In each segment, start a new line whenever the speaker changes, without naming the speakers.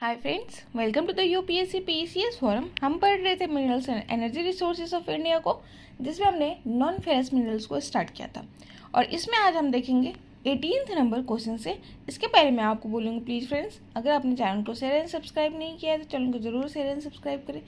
Hi friends, welcome to the UPSC PCS forum. हम पढ़ रहे थे minerals and energy resources of India को, जिसमें हमने नॉन फेरस मिनरल्स को स्टार्ट किया था। और इसमें आज हम देखेंगे 18th नंबर क्वेश्चन से। इसके पहले मैं आपको बोलूँगी, प्लीज़ फ्रेंड्स, अगर आपने चैनल को शेयर एंड सब्सक्राइब नहीं किया है तो चैनल को जरूर शेयर एंड सब्सक्राइब करें।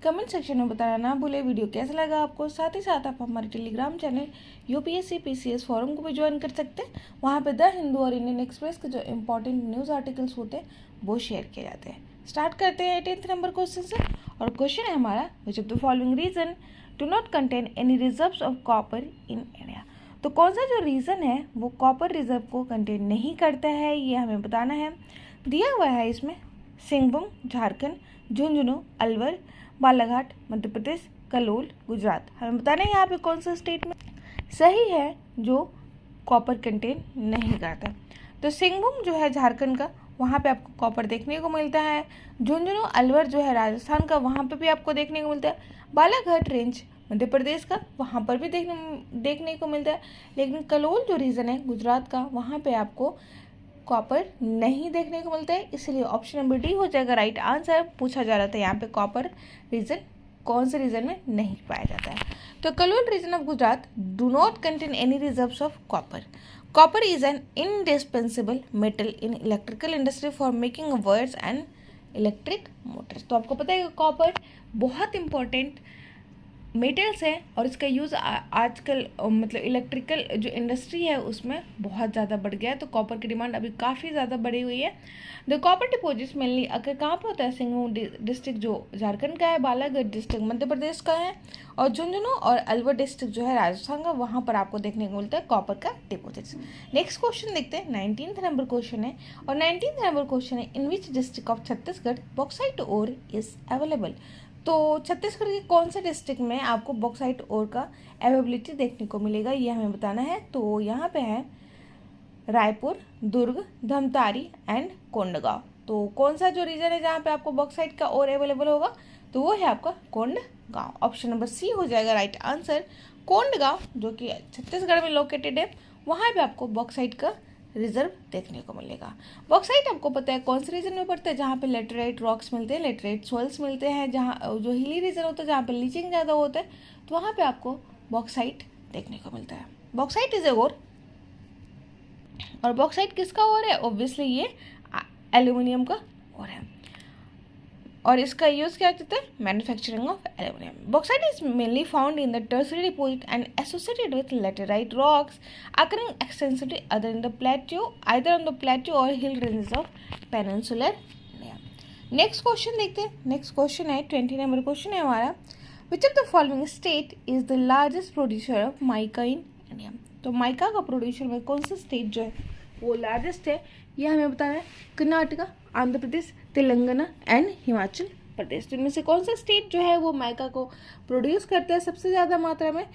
कमेंट सेक्शन में बताना ना भूलें वीडियो कैसा लगा आपको। साथ ही साथ आप हमारे Telegram channel UPSC PCS forum को भी ज्वाइन कर सकते हैं। वहाँ पे द हिंदू और इंडियन एक्सप्रेस के जो इंपॉर्टेंट न्यूज़ आर्टिकल्स होते हैं वो शेयर किए जाते हैं। स्टार्ट करते हैं 18th नंबर क्वेश्चन से। और क्वेश्चन है हमारा, which of the following region do not contain any reserves of copper in India. तो कौन सा जो रीजन है वो कॉपर रिजर्व को कंटेन नहीं करता है, ये हमें बताना है। दिया हुआ है इसमें सिंहभूम झारखंड, झुंझुनू, अलवर, बालाघाट मध्य प्रदेश, कलोल गुजरात। हमें बताना है यहाँ पे कौन सा स्टेट में सही है जो कॉपर कंटेन नहीं करता। तो सिंहभूम जो है झारखंड का, वहाँ पे आपको कॉपर देखने को मिलता है। झुंझुनू अलवर जो है राजस्थान का, वहाँ पे भी आपको देखने को मिलता है। बालाघाट रेंज मध्य प्रदेश का, वहाँ पर भी देखने को मिलता है। लेकिन कलोल जो रीजन है गुजरात का, वहाँ पे आपको कॉपर नहीं देखने को मिलता है। इसलिए ऑप्शन नंबर डी हो जाएगा राइट आंसर। पूछा जा रहा था यहाँ पे कॉपर रीजन कौन से रीजन में नहीं पाया जाता है। तो Kalol region of Gujarat do not contain any reserves of copper. Copper is an indispensable metal in electrical industry for making wires and electric motors। तो आपको पता है कि कॉपर बहुत इंपॉर्टेंट मेटल्स है और इसका यूज़ आजकल मतलब इलेक्ट्रिकल जो इंडस्ट्री है उसमें बहुत ज़्यादा बढ़ गया है। तो कॉपर की डिमांड अभी काफ़ी ज़्यादा बढ़ी हुई है। द कॉपर डिपॉजिट्स मेनली अगर कहाँ पे होता है, सिंहभूम डिस्ट्रिक्ट जो झारखंड का है, बालाघाट डिस्ट्रिक्ट मध्य प्रदेश का है, और झुंझुनू और अलवर डिस्ट्रिक्ट जो है राजस्थान का, वहाँ पर आपको देखने को मिलता है कॉपर का डिपॉजिट्स। नेक्स्ट क्वेश्चन देखते हैं, 19th नंबर क्वेश्चन है। और 19th नंबर क्वेश्चन है, in which district of Chhattisgarh bauxite ore is available. तो छत्तीसगढ़ के कौन से डिस्ट्रिक्ट में आपको बॉक्साइट ओर का अवेलेबिलिटी देखने को मिलेगा, ये हमें बताना है। तो यहाँ पे है रायपुर, दुर्ग, धमतारी एंड कोंडगांव। तो कौन सा जो रीजन है जहाँ पे आपको बॉक्साइट का ओर अवेलेबल होगा, तो वो है आपका कोंडगांव। ऑप्शन नंबर सी हो जाएगा राइट आंसर। कोंडगांव जो कि छत्तीसगढ़ में लोकेटेड है, वहाँ पे आपको बॉक्साइट का रिजर्व देखने को मिलेगा। बॉक्साइट आपको पता है कौन से रीजन में पड़ता है, जहाँ पे लेटराइट रॉक्स मिलते हैं, लेटराइट सॉइल्स मिलते हैं, जहाँ जो हिली रीजन होता है जहाँ पे लीचिंग ज़्यादा होता है, तो वहाँ पे आपको बॉक्साइट देखने को मिलता है। बॉक्साइट इज ए ओर। और बॉक्साइट किसका ओर है? ऑब्वियसली ये एल्यूमिनियम का ओर है। और इसका यूज़ क्या करते हैं? Manufacturing of aluminium. Bauxite is mainly found in the tertiary deposit and associated with laterite rocks occurring extensively other in the plateau, either on the plateau or hill ranges of peninsular India. Next question देखते हैं। Next question है 20 number question है हमारा, which of the following state is the largest producer of mica in India. तो mica का producer में कौन सा स्टेट जो है वो लार्जेस्ट है, ये हमें बताना है। कर्नाटका, आंध्र प्रदेश, तेलंगाना एंड हिमाचल प्रदेश। तो इनमें से कौन सा स्टेट जो है वो माइका को प्रोड्यूस करता है सबसे ज़्यादा मात्रा में,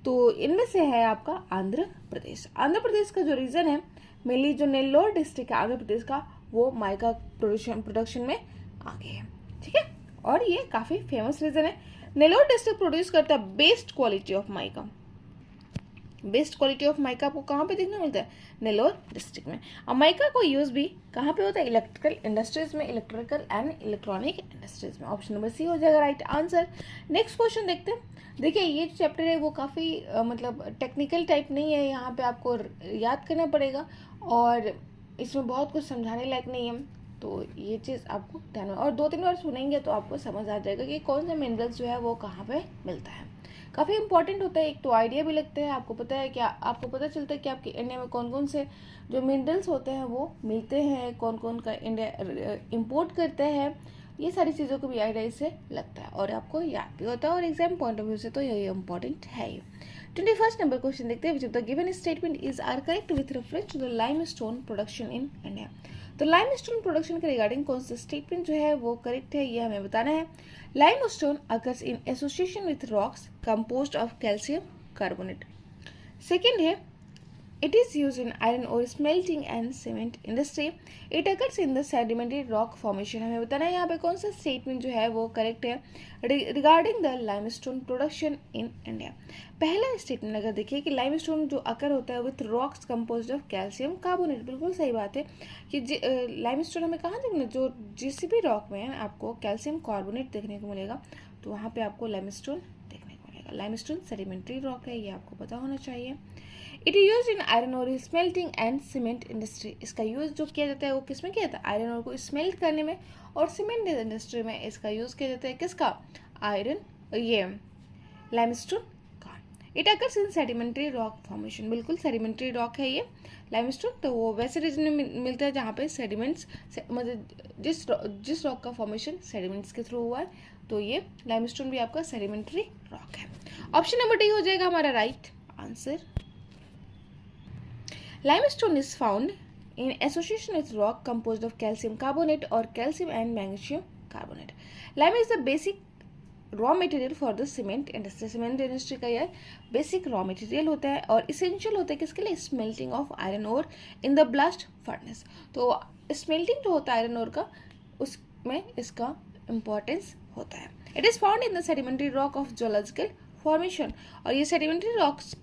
तो इनमें से है आपका आंध्र प्रदेश। आंध्र प्रदेश का जो रीजन है मेनली जो नेल्लोर डिस्ट्रिक्ट है आंध्र प्रदेश का, वो माइका प्रोडक्शन में आगे है। ठीक है, और ये काफ़ी फेमस रीजन है। नेल्लोर डिस्ट्रिक्ट प्रोड्यूस करता है best quality of mica. Best quality of mica आपको कहाँ पे देखने को मिलता है? नेल्लोर डिस्ट्रिक्ट में। और माइका को यूज़ भी कहाँ पे होता है? इलेक्ट्रिकल इंडस्ट्रीज में, इलेक्ट्रिकल एंड इलेक्ट्रॉनिक इंडस्ट्रीज में। ऑप्शन नंबर सी हो जाएगा राइट आंसर। नेक्स्ट क्वेश्चन देखते हैं। देखिए ये जो चैप्टर है वो काफ़ी मतलब टेक्निकल टाइप नहीं है, यहाँ पे आपको याद करना पड़ेगा और इसमें बहुत कुछ समझाने लायक नहीं है, तो ये चीज़ आपको ध्यान में, और 2-3 बार सुनेंगे तो आपको समझ आ जाएगा कि कौन सा मिनरल्स जो है वो कहाँ पे मिलता है। काफ़ी इंपॉर्टेंट होता है, एक तो आइडिया भी लगता है, आपको पता है क्या, आपको पता चलता है कि आपके इंडिया में कौन कौन से जो मिनरल्स होते हैं वो मिलते हैं, कौन कौन का इंडिया इंपोर्ट करते हैं, ये सारी चीज़ों को भी आइडिया इससे लगता है और आपको याद भी होता है, और एग्जाम पॉइंट ऑफ व्यू से तो ये इंपॉर्टेंट है ही। 21st नंबर क्वेश्चन देखते हैं, which of the given statement is are correct with reference to the limestone production in India. तो लाइमस्टोन प्रोडक्शन के रिगार्डिंग कौन सा स्टेटमेंट जो है वो करेक्ट है, ये हमें बताना है। Limestone occurs in association with rocks composed of calcium carbonate. Second है It is used in iron ore smelting and cement industry. It occurs in the sedimentary rock formation. हमें बताना है यहाँ पे कौन सा स्टेटमेंट जो है वो करेक्ट है regarding the limestone production in India. पहला स्टेटमेंट अगर देखिए कि लाइमस्टोन जो अकर होता है with rocks composed of calcium carbonate, बिल्कुल सही बात है कि लाइमस्टोन हमें कहाँ देखना, जो जिस भी रॉक में आपको कैल्शियम कार्बोनेट देखने को मिलेगा तो वहाँ पे आपको लाइमस्टोन देखने को मिलेगा। लाइमस्टोन सेडिमेंट्री रॉक है, ये आपको पता होना चाहिए। इट यूज इन आयरन और स्मेल्टिंग एंड सीमेंट इंडस्ट्री। इसका यूज़ जो किया जाता है वो किस में किया जाता है, आयरन और को स्मेल्ट करने में, और सीमेंट इंडस्ट्री में इसका यूज़ किया जाता है किसका, आयरन, ये लाइमस्टोन का। It occurs in sedimentary rock formation, बिल्कुल सेडिमेंट्री रॉक है ये लाइमस्टोन, तो वो वैसे रीजन में मिलता है जहाँ पे सेडिमेंट्स मतलब जिस रॉक का फॉर्मेशन सेडिमेंट्स के थ्रू हुआ है, तो ये लाइमस्टोन भी आपका सेडिमेंट्री रॉक है। ऑप्शन नंबर डी हो जाएगा हमारा right answer. Limestone is found in association with rock composed of calcium carbonate or calcium and magnesium carbonate. Lime is the basic raw material for the cement industry. Cement industry का यह basic raw material होता है और essential होता है किसके लिए, smelting of iron ore in the blast furnace. तो smelting जो होता है iron ore का, उसमें इसका importance होता है। It is found in the sedimentary rock of geological formation, और ये sedimentary rocks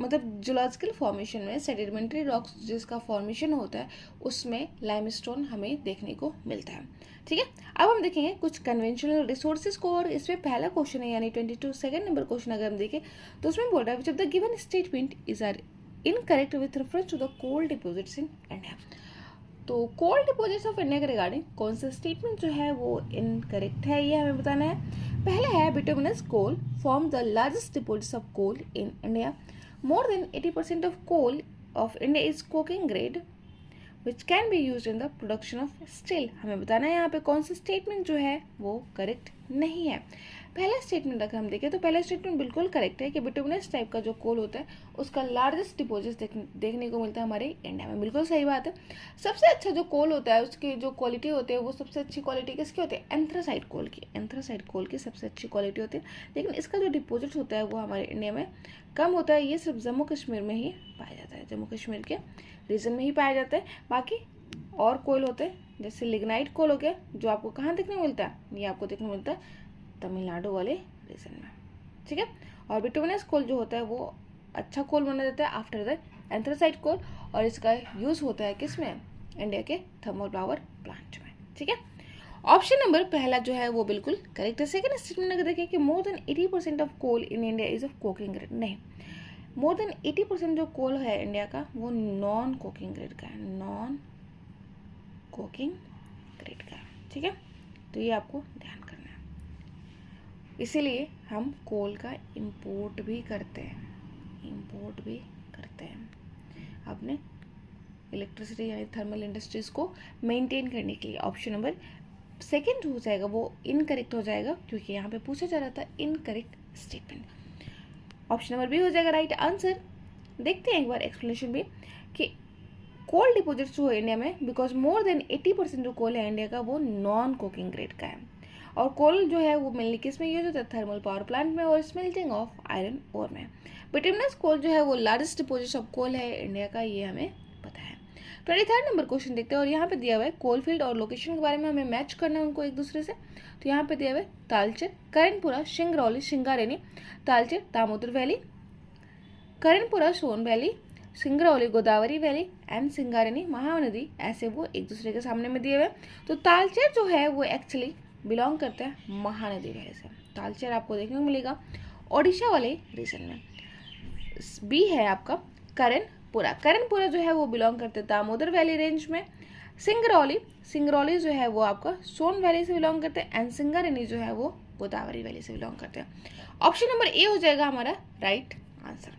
मतलब जियोलॉजिकल फॉर्मेशन में सेडिमेंट्री रॉक्स जिसका फॉर्मेशन होता है उसमें लाइमस्टोन हमें देखने को मिलता है। ठीक है, अब हम देखेंगे कुछ कन्वेंशनल रिसोर्सेज को, और इसमें पहला क्वेश्चन है यानी 22 सेकंड नंबर क्वेश्चन अगर हम देखें तो उसमें बोल रहा है जब the given statement is are incorrect with reference to the coal deposits in India. तो कोल डिपोजिट्स ऑफ इंडिया के रिगार्डिंग कौन सा स्टेटमेंट जो है वो इनकरेक्ट है, ये हमें बताना है। पहला है bituminous coal form the largest deposits of coal in India. More than 80% of coal of India is coking grade, which can be used in the production of steel. हमें बताना है यहाँ पे कौन सा स्टेटमेंट जो है वो करेक्ट नहीं है। पहला स्टेटमेंट अगर हम देखें तो पहला स्टेटमेंट बिल्कुल करेक्ट है कि बिटुमिनस टाइप का जो कोल होता है उसका लार्जेस्ट डिपोजिट देखने को मिलता है हमारे इंडिया में, बिल्कुल सही बात है। सबसे अच्छा जो कोल होता है उसकी जो क्वालिटी होती है वो सबसे अच्छी क्वालिटी किसकी होती है, एंथ्रासाइट कोल की। एंथ्रासाइट कोल की सबसे अच्छी क्वालिटी होती है, लेकिन इसका जो डिपोजिट होता है वो हमारे इंडिया में कम होता है। ये सिर्फ जम्मू कश्मीर में ही पाया जाता है, जम्मू कश्मीर के रीजन में ही पाया जाता है। बाकी और कोल होते हैं जैसे लिग्नाइट कोल हो गया जो आपको कहाँ देखने को मिलता है, ये आपको देखने को मिलता है तमिलनाडु वाले रीजन में। ठीक है, और बिटुमिनस कोल जो होता है वो अच्छा कोल माना जाता है आफ्टर द एंथ्रासाइट कोल, और इसका यूज़ होता है किसमें, इंडिया के थर्मल पावर प्लांट में। ठीक है, ऑप्शन नंबर पहला जो है वो बिल्कुल करेक्ट है। सेकंड स्टेटमेंट अगर देखें कि more than 80% of coal in India is of coking grade, नहीं, मोर देन 80% जो कोल है इंडिया का वो नॉन कोकिंग ग्रेड का है, नॉन कोकिंग ग्रेड का। ठीक है, तो ये आपको ध्यान करना है, इसीलिए हम कोल का इंपोर्ट भी करते हैं, अपने इलेक्ट्रिसिटी यानी थर्मल इंडस्ट्रीज को मेंटेन करने के लिए। ऑप्शन नंबर सेकेंड हो जाएगा वो इनकरेक्ट हो जाएगा क्योंकि यहाँ पे पूछा जा रहा था incorrect statement. Option number B हो जाएगा राइट आंसर। देखते हैं एक बार एक्सप्लेनेशन भी कि कोल डिपोजिट्स जो है इंडिया में, बिकॉज मोर देन 80% जो कोल है इंडिया का वो नॉन कोकिंग ग्रेड का है, और कोल जो है वो मेनली किस में यूज होता है, थर्मल पावर प्लांट में और स्मेल्टिंग ऑफ आयरन ओर में। बिटुमिनस कोल जो है वो लार्जेस्ट डिपोजिट ऑफ कोल है इंडिया का, ये हमें पता है। 23rd नंबर क्वेश्चन देखते हैं, और यहाँ पे दिया हुआ है कोल फील्ड और लोकेशन के बारे में हमें मैच करना है उनको एक दूसरे से। तो यहाँ पे दिया हुआ है Talcher, Karanpura, Singrauli, Singareni, Talcher Damodar valley, Karanpura Son valley, Singrauli Godavari valley and Singareni Mahanadi, ऐसे वो एक दूसरे के सामने में दिए हुए। तो तालचेर जो है वो एक्चुअली बिलोंग करते हैं महानदी वैली से। तालचेर आपको देखने को मिलेगा ओडिशा वाले रीजन में। बी है आपका करणपुरा, करणपुरा जो है वो बिलोंग करते हैं दामोदर वैली रेंज में। सिंगरौली जो है वो आपका सोन वैली से बिलोंग करते हैं, एंड सिंगारेनी जो है वो गोदावरी वैली से बिलोंग करते हैं। ऑप्शन नंबर ए हो जाएगा हमारा राइट आंसर।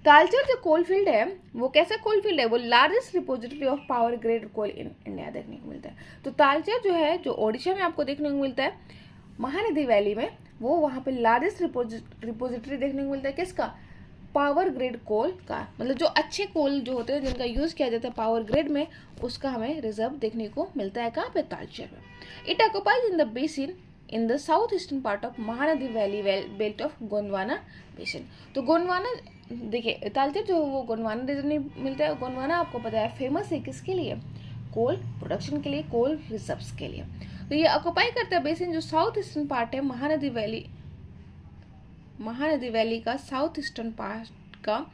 तालचेर जो कोल फील्ड है वो कैसा कोल फील्ड है, वो largest repository of power grade coal in India देखने को मिलता है। तो तालचेर जो है जो ओडिशा में आपको देखने को मिलता है महानदी वैली में, वो वहाँ पे लार्जेस्ट रिपोजिटरी देखने को मिलता है किसका, पावर ग्रेड कोल का। मतलब जो अच्छे कोल जो होते हैं जिनका यूज किया जाता है पावर ग्रेड में, उसका हमें रिजर्व देखने को मिलता है कहाँ पे, तालचेर में। It occupies in the basin in the south eastern part of Mahanadi valley belt of Gondwana basin. तो गोंडवाना देखिए तालचेर जो है वो गोंडवाना रीजन में मिलता है। गोंडवाना आपको पता है फेमस है किसके लिए, कोल प्रोडक्शन के लिए, कोल रिजर्व्स के लिए। तो ये ऑक्यूपाई करता है बेसिन जो साउथ ईस्टर्न पार्ट है महानदी वैली का साउथ ईस्टर्न पार्ट का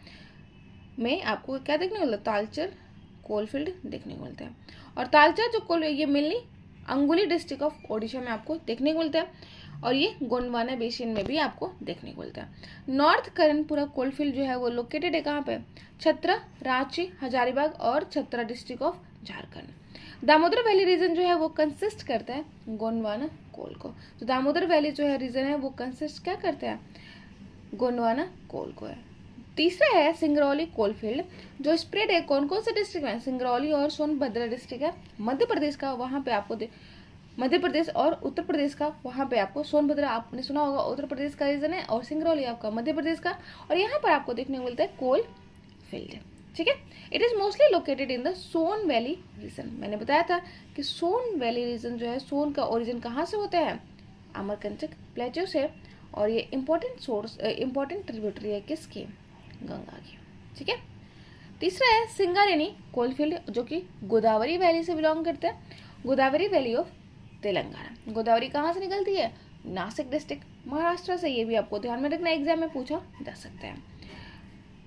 में आपको क्या देखने को मिलता है, तालचेर कोलफील्ड देखने को मिलता है। और तालचेर जो कोल ये मेनली अंगुली डिस्ट्रिक्ट ऑफ ओडिशा में आपको देखने को मिलता है और ये गोंडवाना बेसिन में भी आपको देखने को मिलता है। नॉर्थ करणपुरा कोलफील्ड जो है वो लोकेटेड है कहाँ पे, छत्रा, रांची, हजारीबाग और Chatra district of Jharkhand. Damodar valley region जो है वो कंसिस्ट करता है गोंडवाना कोल को। तो दामोदर वैली जो है रीजन है वो कंसिस्ट क्या करता है, गोंडवाना कोल को है। तीसरा है सिंगरौली कोलफील्ड जो स्प्रेड है कौन कौन से डिस्ट्रिक्ट में, सिंगरौली और सोनभद्र डिस्ट्रिक्ट है मध्य प्रदेश का। वहाँ पे आपको मध्य प्रदेश और उत्तर प्रदेश का, वहाँ पे आपको सोनभद्र आपने सुना होगा उत्तर प्रदेश का रीजन है और सिंगरौली आपका मध्य प्रदेश का। और यहाँ पर आपको देखने को मिलता है कोल फील्ड, ठीक है। It is mostly located in the Son valley region. मैंने बताया था कि सोन वैली रीजन जो है, सोन का ओरिजिन कहाँ से होता है, अमरकंटक प्लेटो से, और ये इंपॉर्टेंट ट्रिब्यूटरी है किसकी, गंगा की, ठीक है। तीसरा है सिंगारेनी कोलफील्ड जो कि गोदावरी वैली से बिलोंग करता है, गोदावरी वैली ऑफ तेलंगाना। गोदावरी कहाँ से निकलती है, नासिक डिस्ट्रिक्ट महाराष्ट्र से। ये भी आपको ध्यान में रखना, एग्जाम में पूछा जा सकता है।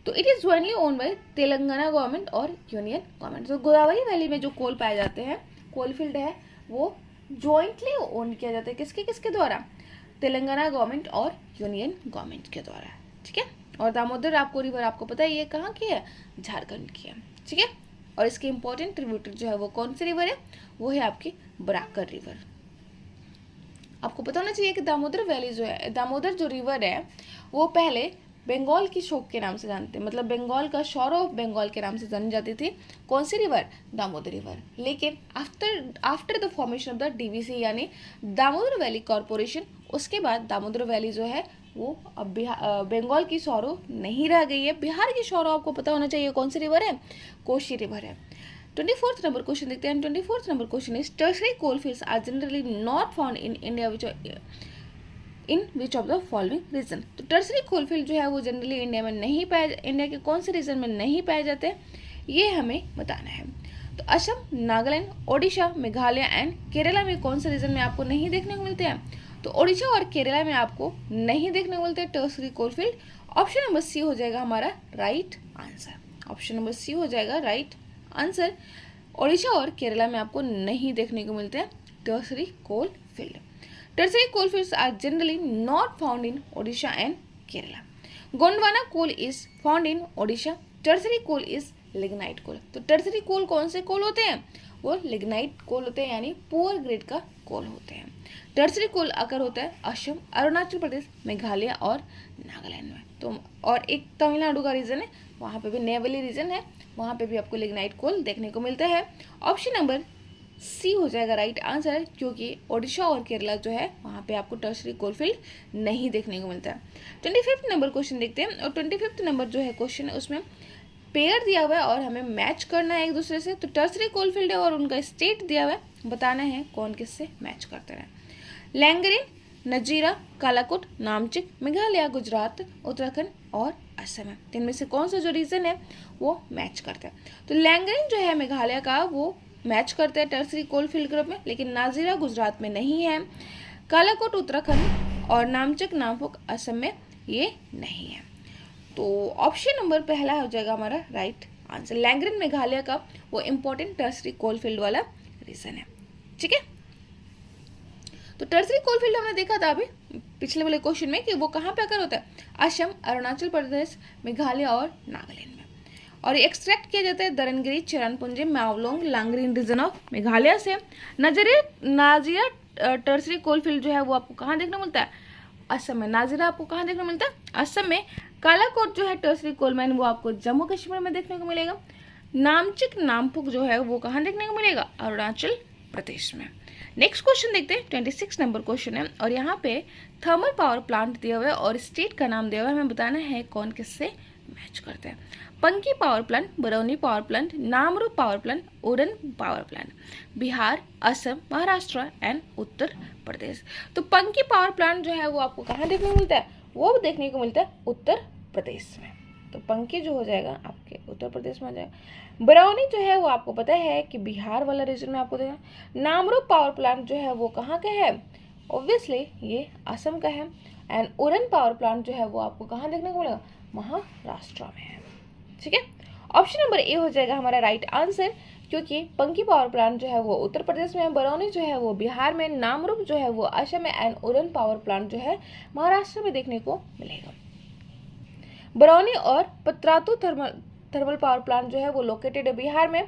तो it is jointly own by Telangana government और यूनियन गवर्नमेंट। तो गोदावरी वैली में जो कोल पाए जाते हैं, कोलफील्ड है, वो जॉइंटली ओन किया जाता है किसके किसके द्वारा, तेलंगाना गवर्नमेंट और यूनियन गवर्नमेंट के द्वारा, ठीक है। और दामोदर आपको रिवर आपको पता है ये कहाँ की है, झारखंड की है, ठीक है। और इसके इंपॉर्टेंट ट्रिब्यूटरी जो है वो कौन सी रिवर है, वो है आपकी बराकर रिवर। आपको पता होना चाहिए कि दामोदर वैली जो है, दामोदर जो रिवर है वो पहले बंगाल की शोक के नाम से जानते हैं, मतलब बंगाल का शोर ऑफ बंगाल के नाम से जानी जाती थी। कौन सी रिवर, दामोदर रिवर। लेकिन after the formation of the DVC यानी दामोदर वैली कॉरपोरेशन, उसके बाद दामोदर वैली जो है वो अब बंगाल की शौरो नहीं रह गई है, बिहार की शौरो आपको पता होना चाहिए कौन सी रिवर है, कोशी रिवर है। 24th नंबर क्वेश्चन देखते हैं। 24th number question is tertiary coalfields are generally not found in India which of the following region. तो टर्शरी कोलफील्ड जो है वो जनरली इंडिया में नहीं पाए, इंडिया के कौन से रीजन में नहीं पाए जाते, ये हमें बताना है। तो असम, नागालैंड, ओडिशा, मेघालय एंड केरला में कौन से रीजन में आपको नहीं देखने को मिलते हैं। तो ओडिशा और केरला में आपको नहीं देखने को मिलते हैं tertiary coalfield. Option number C हो जाएगा हमारा right answer. Option number C हो जाएगा राइट आंसर। ओडिशा और केरला में आपको नहीं देखने को मिलते हैं tertiary coalfield. Tertiary coalfields are generally not found in Odisha and Kerala. Gondwana coal is found in Odisha. Tertiary coal is lignite coal. तो टर्शरी कोल कौन से कोल होते हैं, वो लिग्नाइट कोल होते हैं, यानी पुअर ग्रेड का कोल होते हैं। टर्शरी कोल अकर होता है असम, अरुणाचल प्रदेश, मेघालय और नागालैंड में। तो और एक तमिलनाडु का रीजन है, वहाँ पे भी नेवली रीजन है, वहाँ पे भी आपको लिग्नाइट कोल देखने को मिलता है। ऑप्शन नंबर सी हो जाएगा राइट आंसर, क्योंकि ओडिशा और केरला जो है वहाँ पे आपको टर्शरी कोलफील्ड नहीं देखने को मिलता है। 25th नंबर क्वेश्चन देखते हैं। और 25th नंबर जो है क्वेश्चन उसमें पेयर दिया हुआ है और हमें मैच करना है एक दूसरे से। तो टर्शरी कोलफील्ड है और उनका स्टेट दिया हुआ है, बताना है कौन किससे मैच करते हैं। लैंगरेन, नजीरा, कालाकोट, नामचिक, मेघालय, गुजरात, उत्तराखंड और असम है। इनमें से कौन सा जो रीजन है वो मैच करता है। तो लैंगरेन जो है मेघालय का वो मैच करते हैं टर्शरी कोलफील्ड ग्रुप में, लेकिन नाजीरा गुजरात में नहीं है, कालाकोट उत्तराखंड और नामचक नामपुक असम में ये नहीं है। तो ऑप्शन नंबर पहला हो जाएगा हमारा राइट आंसर। लैंगरेन मेघालय का वो इंपॉर्टेंट टर्शरी कोलफील्ड वाला रीजन है, ठीक है। तो टर्शरी कोलफील्ड हमने देखा था अभी पिछले वाले क्वेश्चन में कि वो कहाँ पे आकर होता है, असम, अरुणाचल प्रदेश, मेघालय और नागालैंड में। और एक्सट्रैक्ट किया जाता है दरनगिरी, चरणपुंजी, मावलोंग, लांगरीन रीजन ऑफ मेघालय से। नाजिया टर्शरी कोलफील्ड जो है वो आपको कहाँ देखने को मिलता है, असम में। नाजिरा आपको कहाँ देखने को मिलता है, असम में। कालाकोट जो है टर्शरी कोल माइन वो आपको जम्मू कश्मीर में देखने को मिलेगा। नामचिक नामपुक जो है वो कहाँ देखने को मिलेगा, अरुणाचल प्रदेश में। नेक्स्ट क्वेश्चन देखते हैं। 26 नंबर क्वेश्चन है और यहाँ पे थर्मल पावर प्लांट दिया हुआ है और स्टेट का नाम दिया हुआ है, हमें बताना है कौन किससे मैच करते हैं। Panki power plant, Barauni power plant, Namrup power plant, Uran power plant, Bihar, Assam, Maharashtra and Uttar Pradesh. तो पंकी पावर प्लांट जो है वो आपको कहाँ देखने को मिलता है? वो देखने को मिलता है उत्तर प्रदेश में। तो पंकी जो हो जाएगा आपके उत्तर प्रदेश में आ जाएगा। बरौनी जो है वो आपको पता है कि बिहार वाला रीजन में आपको देगा। नामरूप पावर प्लांट जो है वो कहाँ का है? ऑब्वियसली ये असम का है। एंड उरन पावर प्लांट जो है वो आपको कहाँ देखने को मिलेगा? महाराष्ट्र में है। ठीक है, ऑप्शन नंबर ए हो जाएगा हमारा राइट आंसर, क्योंकि पंकी पावर प्लांट जो है वो उत्तर प्रदेश में है, बरौनी जो है वो बिहार में, नामरूप जो है वो असम में एंड उरन पावर प्लांट जो है महाराष्ट्र में देखने को मिलेगा। बरौनी और पत्रातु थर्मल पावर प्लांट जो है वो लोकेटेड है बिहार में।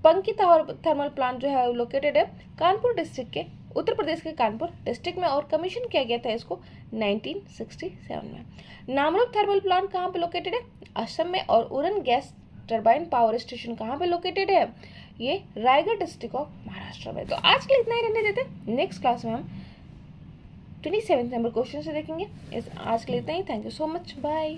पंकी थर्मल प्लांट जो है वो लोकेटेड है कानपुर डिस्ट्रिक्ट के, उत्तर प्रदेश के कानपुर डिस्ट्रिक्ट में, और कमीशन किया गया था इसको 1967 में। नामरूप थर्मल प्लांट कहाँ पे लोकेटेड है? असम में। और उरन गैस टरबाइन पावर स्टेशन कहाँ पे लोकेटेड है? ये रायगढ़ डिस्ट्रिक्ट ऑफ महाराष्ट्र में। तो आज के लिए इतना ही रहने देते हैं, नेक्स्ट क्लास में हम 27 नंबर क्वेश्चन से देखेंगे। आज के लिए इतना ही, thank you so much, bye.